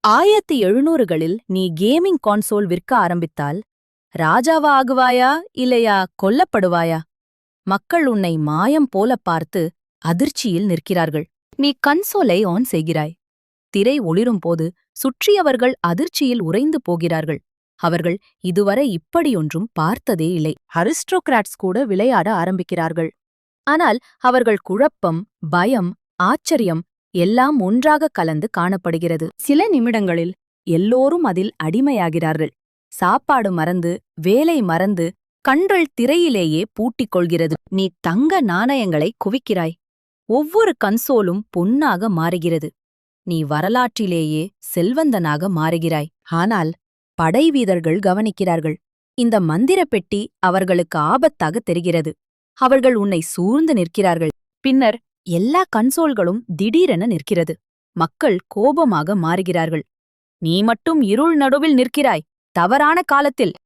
1700களில் நீ gaming console விற்க ஆரம்பித்தால் ராஜாவா ஆகுவாயா இல்லையா கொல்லப்படுவாயா? மக்கள் உன்னை மாயம் போல பார்த்து அதிர்ச்சியில் நிற்கிறார்கள். நீ கன்சோலை ஆன் செய்கிறாய். திரை ஒளிரும்போது சுற்றியவர்கள் அதிர்ச்சியில் உறைந்து போகிறார்கள். அவர்கள் இதுவரை இப்படியொன்றும் பார்த்ததே இல்லை. அரிஸ்டோகிராட்ஸ் கூட விளையாட ஆரம்பிக்கிறார்கள். ஆனால் அவர்கள் குழப்பம், பயம், ஆச்சரியம் எல்லாம் ஒன்றாக கலந்து காணப்படுகிறது. சில நிமிடங்களில் எல்லோரும் அதில் அடிமையாகிறார்கள். சாப்பாடு மறந்து, வேலை மறந்து, கண்கள் திரையிலேயே பூட்டிக் கொள்கிறது. நீ தங்க நாணயங்களை குவிக்கிறாய். ஒவ்வொரு கன்சோலும் பொன்னாக மாறுகிறது. நீ வரலாற்றிலேயே செல்வந்தனாக மாறுகிறாய். ஆனால் படைவீரர்கள் கவனிக்கிறார்கள். இந்த மந்திர பெட்டி அவர்களுக்கு ஆபத்தாக தெரிகிறது. அவர்கள் உன்னை சூழ்ந்து நிற்கிறார்கள். பின்னர் எல்லா கன்சோல்களும் திடீரென நிற்கிறது. மக்கள் கோபமாக மாறுகிறார்கள். நீ மட்டும் இருள் நடுவில் நிற்கிறாய். தவறான காலத்தில்